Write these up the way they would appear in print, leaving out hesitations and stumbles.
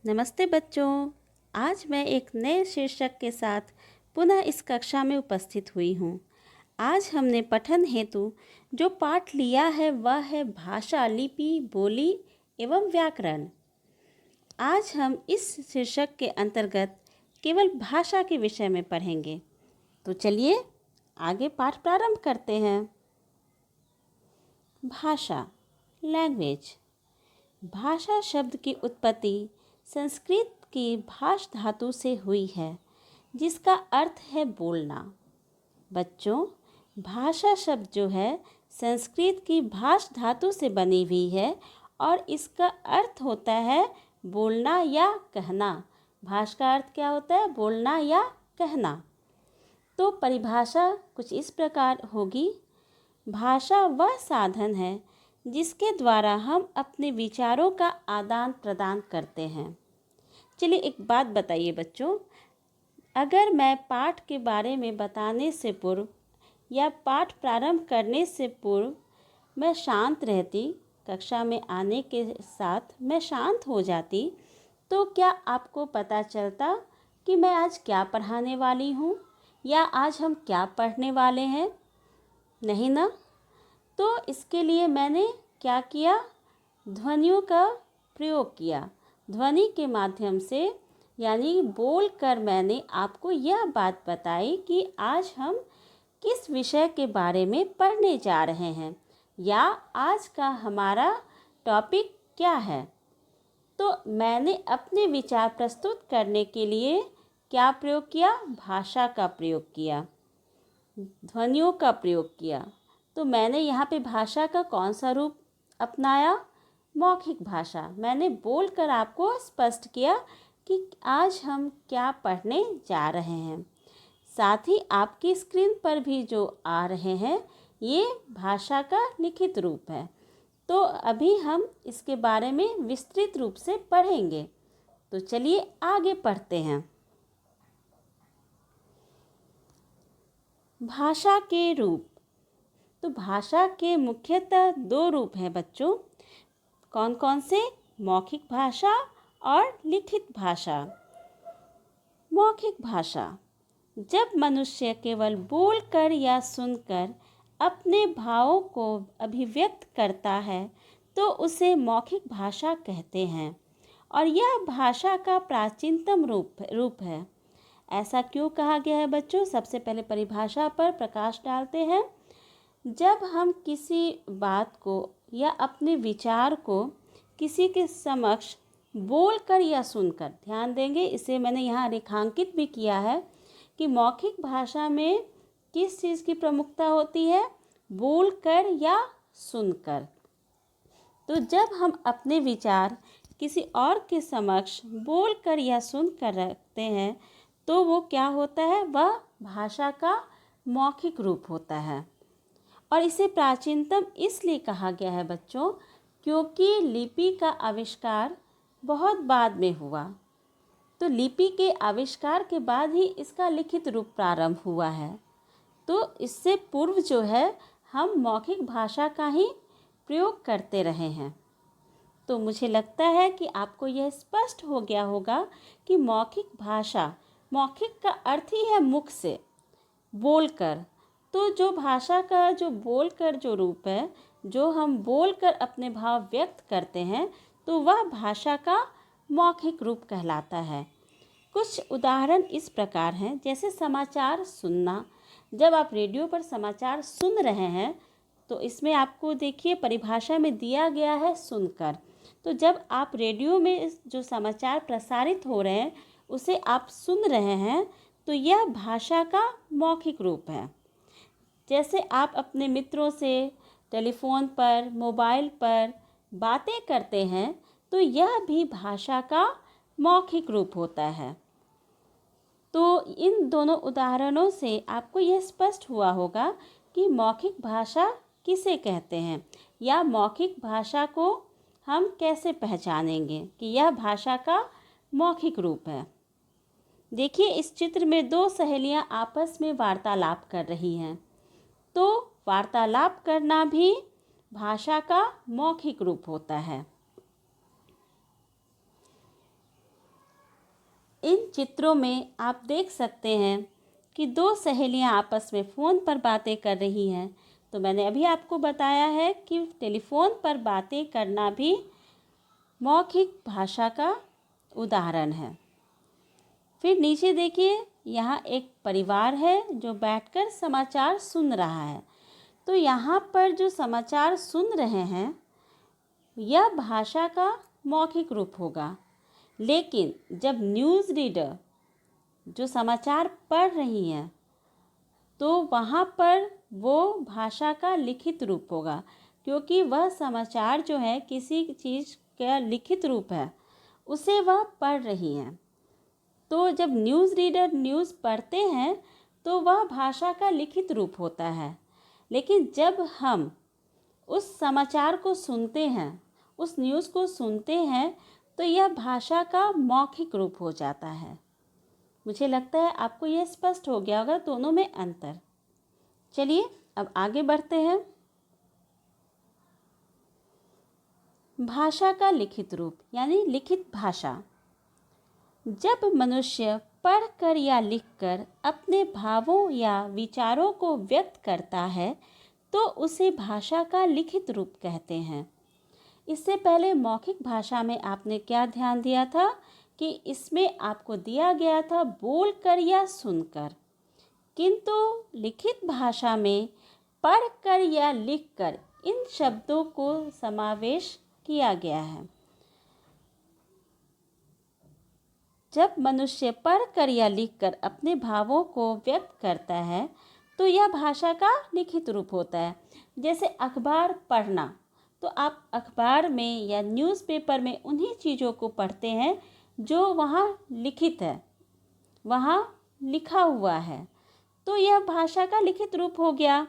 नमस्ते बच्चों। आज मैं एक नए शीर्षक के साथ पुनः इस कक्षा में उपस्थित हुई हूँ। आज हमने पठन हेतु जो पाठ लिया है वह है भाषा, लिपि, बोली एवं व्याकरण। आज हम इस शीर्षक के अंतर्गत केवल भाषा के विषय में पढ़ेंगे। तो चलिए आगे पाठ प्रारंभ करते हैं। भाषा, लैंग्वेज। भाषा शब्द की उत्पत्ति संस्कृत की भाष धातु से हुई है, जिसका अर्थ है बोलना। बच्चों, भाषा शब्द जो है संस्कृत की भाष धातु से बनी हुई है और इसका अर्थ होता है बोलना या कहना। भाष का अर्थ क्या होता है? बोलना या कहना। तो परिभाषा कुछ इस प्रकार होगी। भाषा वह साधन है जिसके द्वारा हम अपने विचारों का आदान प्रदान करते हैं। चलिए एक बात बताइए बच्चों, अगर मैं पाठ के बारे में बताने से पूर्व या पाठ प्रारंभ करने से पूर्व मैं शांत रहती, कक्षा में आने के साथ मैं शांत हो जाती, तो क्या आपको पता चलता कि मैं आज क्या पढ़ाने वाली हूँ या आज हम क्या पढ़ने वाले हैं? नहीं ना। तो इसके लिए मैंने क्या किया? ध्वनियों का प्रयोग किया। ध्वनि के माध्यम से यानी बोलकर मैंने आपको यह बात बताई कि आज हम किस विषय के बारे में पढ़ने जा रहे हैं या आज का हमारा टॉपिक क्या है। तो मैंने अपने विचार प्रस्तुत करने के लिए क्या प्रयोग किया? भाषा का प्रयोग किया, ध्वनियों का प्रयोग किया। तो मैंने यहाँ पे भाषा का कौन सा रूप अपनाया? मौखिक भाषा। मैंने बोलकर आपको स्पष्ट किया कि आज हम क्या पढ़ने जा रहे हैं। साथ ही आपकी स्क्रीन पर भी जो आ रहे हैं ये भाषा का लिखित रूप है। तो अभी हम इसके बारे में विस्तृत रूप से पढ़ेंगे। तो चलिए आगे पढ़ते हैं। भाषा के रूप। तो भाषा के मुख्यतः दो रूप हैं बच्चों। कौन कौन से? मौखिक भाषा और लिखित भाषा। मौखिक भाषा, जब मनुष्य केवल बोलकर या सुनकर अपने भावों को अभिव्यक्त करता है तो उसे मौखिक भाषा कहते हैं और यह भाषा का प्राचीनतम रूप है। ऐसा क्यों कहा गया है बच्चों? सबसे पहले परिभाषा पर प्रकाश डालते हैं। जब हम किसी बात को या अपने विचार को किसी के समक्ष बोलकर या सुनकर, ध्यान देंगे इसे मैंने यहाँ रेखांकित भी किया है कि मौखिक भाषा में किस चीज़ की प्रमुखता होती है? बोलकर या सुनकर। तो जब हम अपने विचार किसी और के समक्ष बोलकर या सुनकर रखते हैं तो वो क्या होता है? वह भाषा का मौखिक रूप होता है। और इसे प्राचीनतम इसलिए कहा गया है बच्चों क्योंकि लिपि का आविष्कार बहुत बाद में हुआ। तो लिपि के आविष्कार के बाद ही इसका लिखित रूप प्रारंभ हुआ है। तो इससे पूर्व जो है हम मौखिक भाषा का ही प्रयोग करते रहे हैं। तो मुझे लगता है कि आपको यह स्पष्ट हो गया होगा कि मौखिक भाषा, मौखिक का अर्थ ही है मुख से बोलकर। तो जो भाषा का जो बोलकर जो रूप है, जो हम बोलकर अपने भाव व्यक्त करते हैं, तो वह भाषा का मौखिक रूप कहलाता है। कुछ उदाहरण इस प्रकार हैं, जैसे समाचार सुनना। जब आप रेडियो पर समाचार सुन रहे हैं तो इसमें आपको देखिए परिभाषा में दिया गया है सुनकर। तो जब आप रेडियो में जो समाचार प्रसारित हो रहे हैं उसे आप सुन रहे हैं तो यह भाषा का मौखिक रूप है। जैसे आप अपने मित्रों से टेलीफोन पर, मोबाइल पर बातें करते हैं तो यह भी भाषा का मौखिक रूप होता है। तो इन दोनों उदाहरणों से आपको यह स्पष्ट हुआ होगा कि मौखिक भाषा किसे कहते हैं या मौखिक भाषा को हम कैसे पहचानेंगे कि यह भाषा का मौखिक रूप है। देखिए इस चित्र में दो सहेलियां आपस में वार्तालाप कर रही हैं। तो वार्तालाप करना भी भाषा का मौखिक रूप होता है। इन चित्रों में आप देख सकते हैं कि दो सहेलियां आपस में फ़ोन पर बातें कर रही हैं। तो मैंने अभी आपको बताया है कि टेलीफोन पर बातें करना भी मौखिक भाषा का उदाहरण है। फिर नीचे देखिए, यहाँ एक परिवार है जो बैठकर समाचार सुन रहा है। तो यहाँ पर जो समाचार सुन रहे हैं यह भाषा का मौखिक रूप होगा। लेकिन जब न्यूज़ रीडर जो समाचार पढ़ रही हैं तो वहाँ पर वो भाषा का लिखित रूप होगा, क्योंकि वह समाचार जो है किसी चीज़ का लिखित रूप है, उसे वह पढ़ रही हैं। तो जब न्यूज़ रीडर न्यूज़ पढ़ते हैं तो वह भाषा का लिखित रूप होता है। लेकिन जब हम उस समाचार को सुनते हैं, उस न्यूज़ को सुनते हैं, तो यह भाषा का मौखिक रूप हो जाता है। मुझे लगता है आपको यह स्पष्ट हो गया होगा दोनों में अंतर। चलिए अब आगे बढ़ते हैं। भाषा का लिखित रूप यानी लिखित भाषा। जब मनुष्य पढ़कर या लिखकर अपने भावों या विचारों को व्यक्त करता है तो उसे भाषा का लिखित रूप कहते हैं। इससे पहले मौखिक भाषा में आपने क्या ध्यान दिया था कि इसमें आपको दिया गया था बोलकर या सुनकर, किंतु लिखित भाषा में पढ़कर या लिखकर इन शब्दों को समावेश किया गया है। जब मनुष्य पढ़कर या लिखकर अपने भावों को व्यक्त करता है तो यह भाषा का लिखित रूप होता है। जैसे अखबार पढ़ना, तो आप अखबार में या न्यूज़पेपर में उन्हीं चीज़ों को पढ़ते हैं जो वहाँ लिखित है, वहाँ लिखा हुआ है, तो यह भाषा का लिखित रूप हो गया।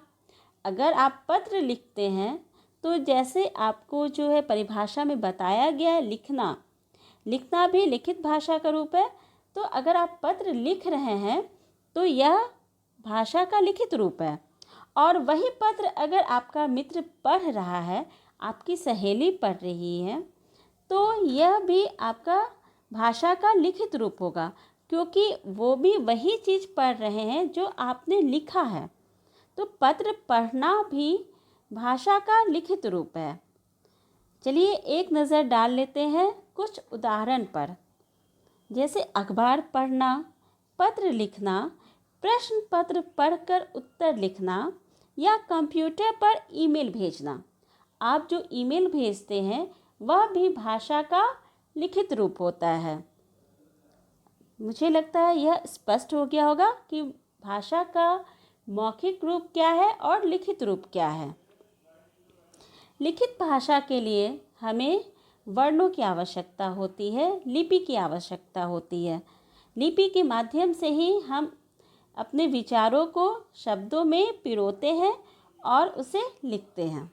अगर आप पत्र लिखते हैं तो जैसे आपको जो है परिभाषा में बताया गया है, लिखना भी लिखित भाषा का रूप है। तो अगर आप पत्र लिख रहे हैं तो यह भाषा का लिखित रूप है। और वही पत्र अगर आपका मित्र पढ़ रहा है, आपकी सहेली पढ़ रही है, तो यह भी आपका भाषा का लिखित रूप होगा, क्योंकि वो भी वही चीज़ पढ़ रहे हैं जो आपने लिखा है। तो पत्र पढ़ना भी भाषा का लिखित रूप है। चलिए एक नज़र डाल लेते हैं कुछ उदाहरण पर। जैसे अखबार पढ़ना, पत्र लिखना, प्रश्न पत्र पढ़कर उत्तर लिखना या कंप्यूटर पर ईमेल भेजना। आप जो ईमेल भेजते हैं वह भी भाषा का लिखित रूप होता है। मुझे लगता है यह स्पष्ट हो गया होगा कि भाषा का मौखिक रूप क्या है और लिखित रूप क्या है। लिखित भाषा के लिए हमें वर्णों की आवश्यकता होती है, लिपि की आवश्यकता होती है। लिपि के माध्यम से ही हम अपने विचारों को शब्दों में पिरोते हैं और उसे लिखते हैं।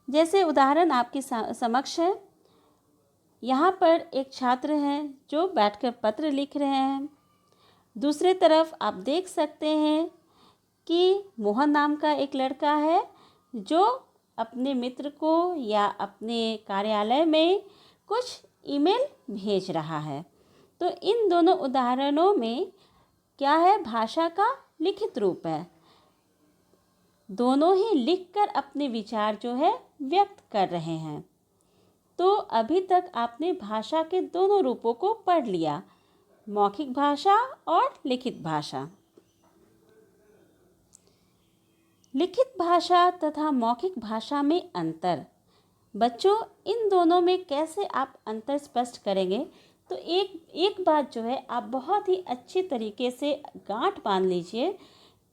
जैसे उदाहरण आपके समक्ष है। यहाँ पर एक छात्र हैं जो बैठकर पत्र लिख रहे हैं। दूसरे तरफ आप देख सकते हैं कि मोहन नाम का एक लड़का है जो अपने मित्र को या अपने कार्यालय में कुछ ईमेल भेज रहा है। तो इन दोनों उदाहरणों में क्या है, भाषा का लिखित रूप है। दोनों ही लिखकर अपने विचार जो है व्यक्त कर रहे हैं। तो अभी तक आपने भाषा के दोनों रूपों को पढ़ लिया, मौखिक भाषा और लिखित भाषा। लिखित भाषा तथा मौखिक भाषा में अंतर। बच्चों, इन दोनों में कैसे आप अंतर स्पष्ट करेंगे? तो एक बात जो है आप बहुत ही अच्छी तरीके से गांठ बांध लीजिए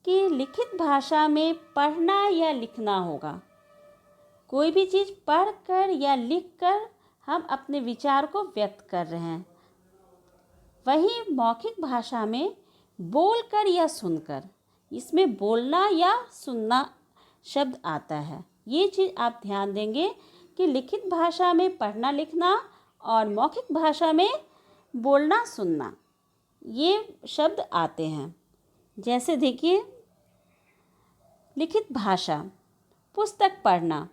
कि लिखित भाषा में पढ़ना या लिखना होगा। कोई भी चीज़ पढ़कर या लिखकर हम अपने विचार को व्यक्त कर रहे हैं। वहीं मौखिक भाषा में बोलकर या सुनकर, इसमें बोलना या सुनना शब्द आता है। ये चीज़ आप ध्यान देंगे कि लिखित भाषा में पढ़ना लिखना और मौखिक भाषा में बोलना सुनना ये शब्द आते हैं। जैसे देखिए, लिखित भाषा, पुस्तक पढ़ना,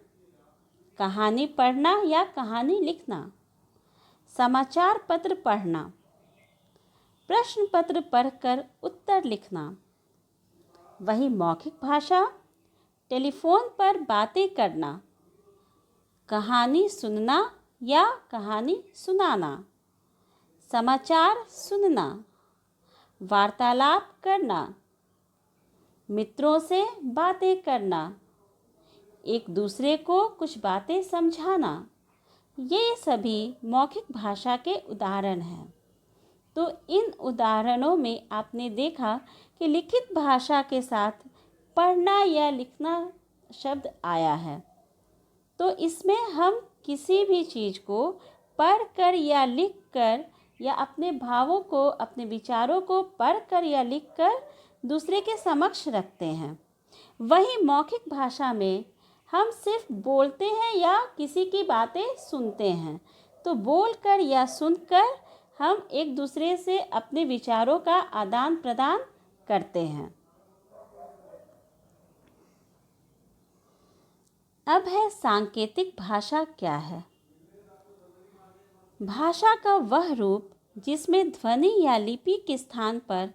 कहानी पढ़ना या कहानी लिखना, समाचार पत्र पढ़ना, प्रश्न पत्र पढ़कर उत्तर लिखना। वही मौखिक भाषा, टेलीफोन पर बातें करना, कहानी सुनना या कहानी सुनाना, समाचार सुनना, वार्तालाप करना, मित्रों से बातें करना, एक दूसरे को कुछ बातें समझाना। ये सभी मौखिक भाषा के उदाहरण हैं। तो इन उदाहरणों में आपने देखा कि लिखित भाषा के साथ पढ़ना या लिखना शब्द आया है। तो इसमें हम किसी भी चीज़ को पढ़कर या लिखकर या अपने भावों को, अपने विचारों को पढ़कर या लिखकर दूसरे के समक्ष रखते हैं। वही मौखिक भाषा में हम सिर्फ बोलते हैं या किसी की बातें सुनते हैं। तो बोलकर या सुनकर हम एक दूसरे से अपने विचारों का आदान प्रदान करते हैं। अब है सांकेतिक भाषा क्या है। भाषा का वह रूप जिसमें ध्वनि या लिपि के स्थान पर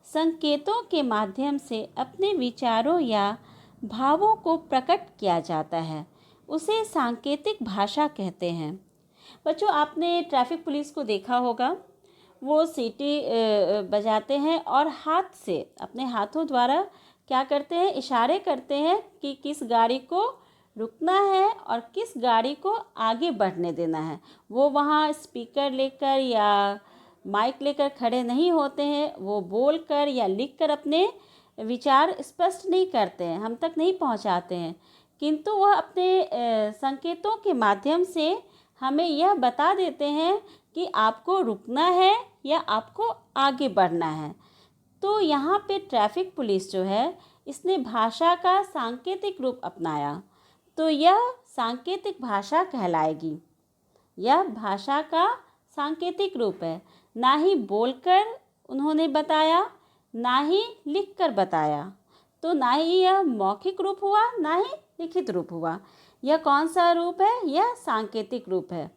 संकेतों के माध्यम से अपने विचारों या भावों को प्रकट किया जाता है, उसे सांकेतिक भाषा कहते हैं। बच्चों, आपने ट्रैफिक पुलिस को देखा होगा, वो सीटी बजाते हैं और हाथ से, अपने हाथों द्वारा क्या करते हैं, इशारे करते हैं कि किस गाड़ी को रुकना है और किस गाड़ी को आगे बढ़ने देना है। वो वहाँ स्पीकर लेकर या माइक लेकर खड़े नहीं होते हैं, वो बोलकर या लिखकर अपने विचार स्पष्ट नहीं करते हैं, हम तक नहीं पहुँचाते हैं, किंतु वह अपने संकेतों के माध्यम से हमें यह बता देते हैं कि आपको रुकना है या आपको आगे बढ़ना है। तो यहाँ पे ट्रैफिक पुलिस जो है, इसने भाषा का सांकेतिक रूप अपनाया, तो यह सांकेतिक भाषा कहलाएगी। यह भाषा का सांकेतिक रूप है, ना ही बोलकर उन्होंने बताया, ना ही लिखकर बताया। तो ना ही यह मौखिक रूप हुआ, ना ही लिखित रूप हुआ। यह कौन सा रूप है? यह सांकेतिक रूप है।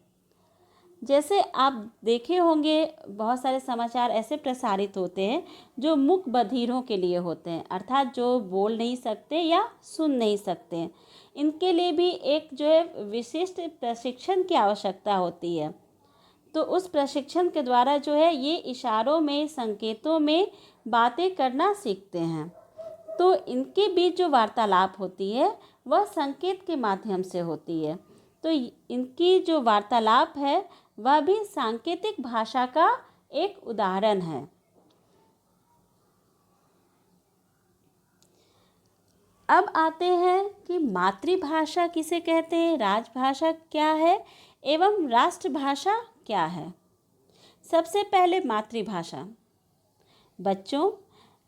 जैसे आप देखे होंगे, बहुत सारे समाचार ऐसे प्रसारित होते हैं जो मूक बधिरों के लिए होते हैं, अर्थात जो बोल नहीं सकते या सुन नहीं सकते हैं। इनके लिए भी एक जो है विशिष्ट प्रशिक्षण की आवश्यकता होती है। तो उस प्रशिक्षण के द्वारा जो है ये इशारों में, संकेतों में बातें करना सीखते हैं। तो इनके बीच जो वार्तालाप होती है वह संकेत के माध्यम से होती है। तो इनकी जो वार्तालाप है वह भी सांकेतिक भाषा का एक उदाहरण है। अब आते हैं कि मातृभाषा किसे कहते हैं, राजभाषा क्या है एवं राष्ट्रभाषा क्या है। सबसे पहले मातृभाषा। बच्चों,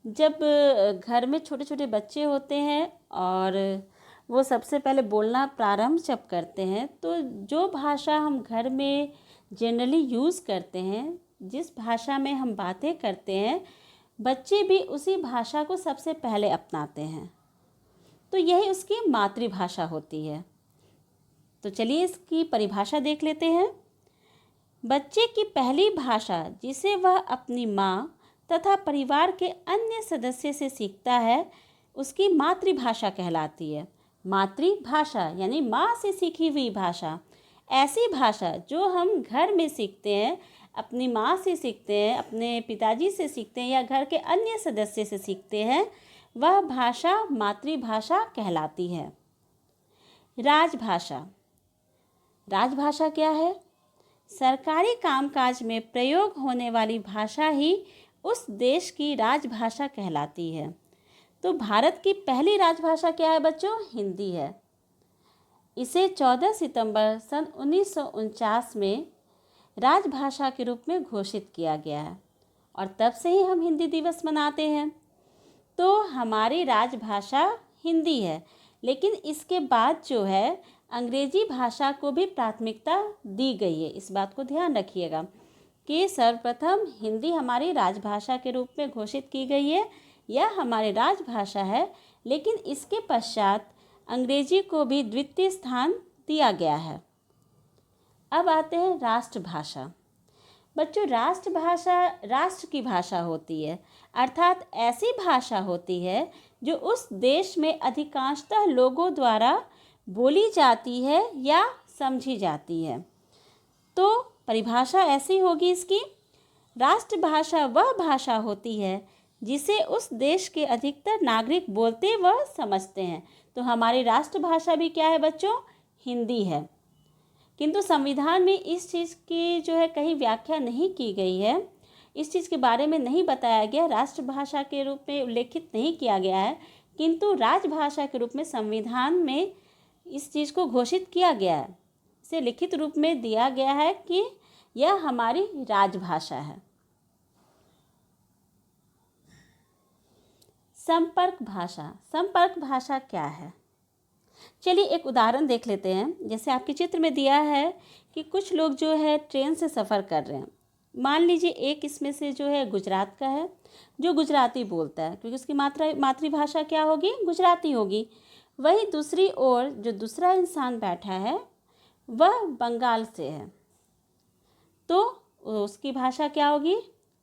जब घर में छोटे छोटे बच्चे होते हैं और वो सबसे पहले बोलना प्रारंभ जब करते हैं, तो जो भाषा हम घर में जनरली यूज़ करते हैं, जिस भाषा में हम बातें करते हैं, बच्चे भी उसी भाषा को सबसे पहले अपनाते हैं। तो यही उसकी मातृभाषा होती है। तो चलिए इसकी परिभाषा देख लेते हैं। बच्चे की पहली भाषा जिसे वह अपनी माँ तथा परिवार के अन्य सदस्य से सीखता है, उसकी मातृभाषा कहलाती है। मातृभाषा यानी माँ से सीखी हुई भाषा। ऐसी भाषा जो हम घर में सीखते हैं, अपनी माँ से सीखते हैं, अपने पिताजी से सीखते हैं या घर के अन्य सदस्य से सीखते हैं, वह भाषा मातृभाषा कहलाती है। राजभाषा। राजभाषा क्या है? सरकारी कामकाज में प्रयोग होने वाली भाषा ही उस देश की राजभाषा कहलाती है। तो भारत की पहली राजभाषा क्या है बच्चों? हिंदी है। इसे 14 सितंबर सन 1949 में राजभाषा के रूप में घोषित किया गया है और तब से ही हम हिंदी दिवस मनाते हैं। तो हमारी राजभाषा हिंदी है, लेकिन इसके बाद जो है अंग्रेजी भाषा को भी प्राथमिकता दी गई है। इस बात को ध्यान रखिएगा कि सर्वप्रथम हिंदी हमारी राजभाषा के रूप में घोषित की गई है, यह हमारी राजभाषा है, लेकिन इसके पश्चात अंग्रेजी को भी द्वितीय स्थान दिया गया है। अब आते हैं राष्ट्रभाषा। बच्चों, राष्ट्रभाषा राष्ट्र की भाषा होती है, अर्थात ऐसी भाषा होती है जो उस देश में अधिकांशतः लोगों द्वारा बोली जाती है या समझी जाती है। तो परिभाषा ऐसी होगी इसकी, राष्ट्रभाषा वह भाषा होती है जिसे उस देश के अधिकतर नागरिक बोलते व समझते हैं। तो हमारी राष्ट्रभाषा भी क्या है बच्चों? हिंदी है। किंतु संविधान में इस चीज़ की जो है कहीं व्याख्या नहीं की गई है, इस चीज़ के बारे में नहीं बताया गया, राष्ट्रभाषा के रूप में उल्लेखित नहीं किया गया है, किंतु राजभाषा के रूप में संविधान में इस चीज़ को घोषित किया गया है, इसे लिखित रूप में दिया गया है कि यह हमारी राजभाषा है। संपर्क भाषा, संपर्क भाषा क्या है? चलिए एक उदाहरण देख लेते हैं। जैसे आपके चित्र में दिया है कि कुछ लोग जो है ट्रेन से सफ़र कर रहे हैं। मान लीजिए एक इसमें से जो है गुजरात का है, जो गुजराती बोलता है, क्योंकि उसकी मातृभाषा क्या होगी? गुजराती होगी। वही दूसरी ओर जो दूसरा इंसान बैठा है वह बंगाल से है, तो उसकी भाषा क्या होगी?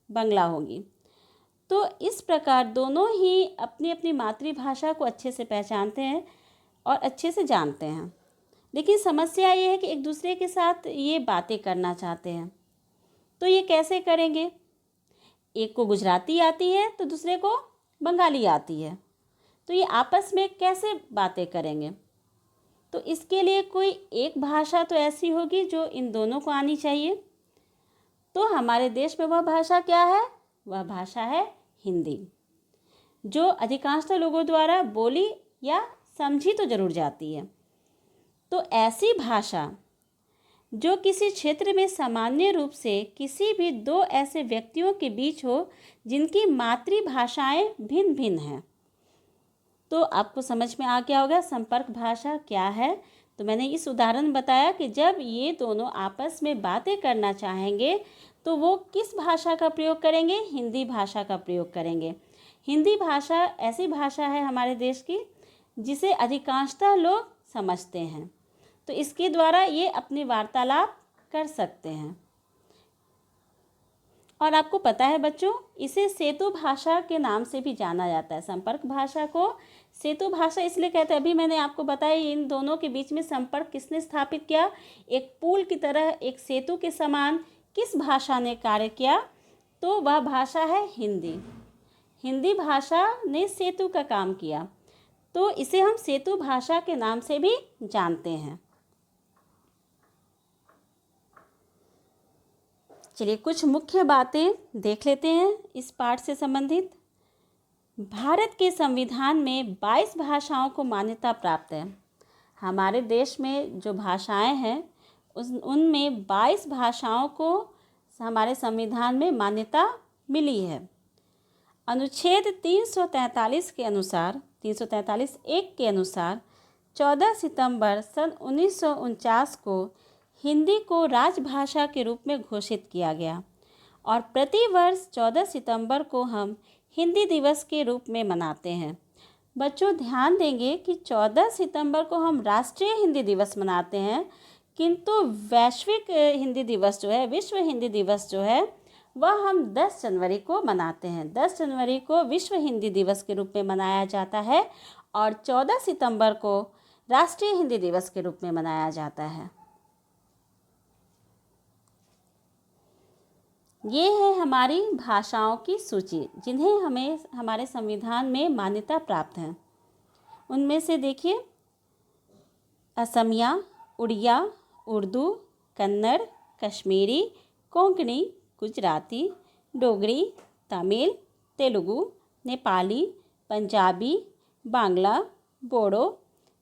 बंगला होगी। तो इस प्रकार दोनों ही अपनी अपनी मातृभाषा को अच्छे से पहचानते हैं और अच्छे से जानते हैं, लेकिन समस्या ये है कि एक दूसरे के साथ ये बातें करना चाहते हैं। तो ये कैसे करेंगे? एक को गुजराती आती है तो दूसरे को बंगाली आती है, तो ये आपस में कैसे बातें करेंगे? तो इसके लिए कोई एक भाषा तो ऐसी होगी जो इन दोनों को आनी चाहिए। तो हमारे देश में वह भाषा क्या है? वह भाषा है हिंदी, जो अधिकांशतः लोगों द्वारा बोली या समझी तो जरूर जाती है। तो ऐसी भाषा जो किसी क्षेत्र में सामान्य रूप से किसी भी दो ऐसे व्यक्तियों के बीच हो जिनकी मातृभाषाएं भिन्न भिन्न हैं। तो आपको समझ में आ गया होगा संपर्क भाषा क्या है। तो मैंने इस उदाहरण बताया कि जब ये दोनों आपस में बातें करना चाहेंगे तो वो किस भाषा का प्रयोग करेंगे? हिंदी भाषा का प्रयोग करेंगे। हिंदी भाषा ऐसी भाषा है हमारे देश की जिसे अधिकांशतः लोग समझते हैं, तो इसके द्वारा ये अपनी वार्तालाप कर सकते हैं। और आपको पता है बच्चों, इसे सेतु भाषा के नाम से भी जाना जाता है। संपर्क भाषा को सेतु भाषा इसलिए कहते हैं, अभी मैंने आपको बताया इन दोनों के बीच में संपर्क किसने स्थापित किया? एक पुल की तरह, एक सेतु के समान किस भाषा ने कार्य किया? तो वह भाषा है हिंदी। हिंदी भाषा ने सेतु का काम किया, तो इसे हम सेतु भाषा के नाम से भी जानते हैं। चलिए कुछ मुख्य बातें देख लेते हैं इस पाठ से संबंधित। भारत के संविधान में 22 भाषाओं को मान्यता प्राप्त है। हमारे देश में जो भाषाएं हैं उनमें 22 भाषाओं को हमारे संविधान में मान्यता मिली है। अनुच्छेद 343 के अनुसार, 343(1) के अनुसार 14 सितंबर सन 1949 को हिंदी को राजभाषा के रूप में घोषित किया गया और प्रति वर्ष 14 सितंबर को हम हिंदी दिवस के रूप में मनाते हैं। बच्चों ध्यान देंगे कि 14 सितंबर को हम राष्ट्रीय हिंदी दिवस मनाते हैं, किंतु वैश्विक हिंदी दिवस जो है, विश्व हिंदी दिवस जो है, वह हम 10 जनवरी को मनाते हैं। 10 जनवरी को विश्व हिंदी दिवस के रूप में मनाया जाता है और 14 सितंबर को राष्ट्रीय हिंदी दिवस के रूप में मनाया जाता है। ये है हमारी भाषाओं की सूची जिन्हें हमें हमारे संविधान में मान्यता प्राप्त है। उनमें से देखिए, असमिया, उड़िया, उर्दू, कन्नड़, कश्मीरी, कोंकणी, गुजराती, डोगरी, तमिल, तेलुगु, नेपाली, पंजाबी, बांग्ला, बोडो,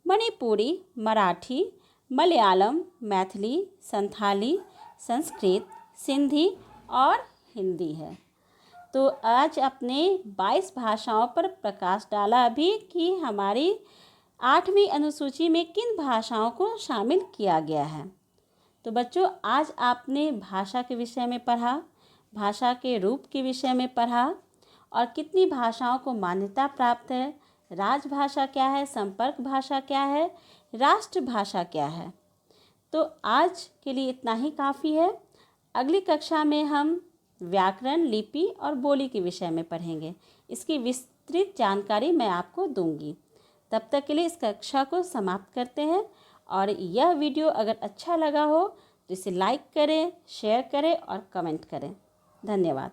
मणिपुरी, मराठी, मलयालम, मैथिली, संथाली, संस्कृत, सिंधी और हिंदी है। तो आज अपने 22 भाषाओं पर प्रकाश डाला अभी कि हमारी 8वीं अनुसूची में किन भाषाओं को शामिल किया गया है। तो बच्चों आज आपने भाषा के विषय में पढ़ा, भाषा के रूप के विषय में पढ़ा और कितनी भाषाओं को मान्यता प्राप्त है, राजभाषा क्या है, संपर्क भाषा क्या है, राष्ट्रभाषा क्या है। तो आज के लिए इतना ही काफ़ी है। अगली कक्षा में हम व्याकरण, लिपि और बोली के विषय में पढ़ेंगे। इसकी विस्तृत जानकारी मैं आपको दूंगी। तब तक के लिए इस कक्षा को समाप्त करते हैं। और यह वीडियो अगर अच्छा लगा हो तो इसे लाइक करें, शेयर करें और कमेंट करें। धन्यवाद।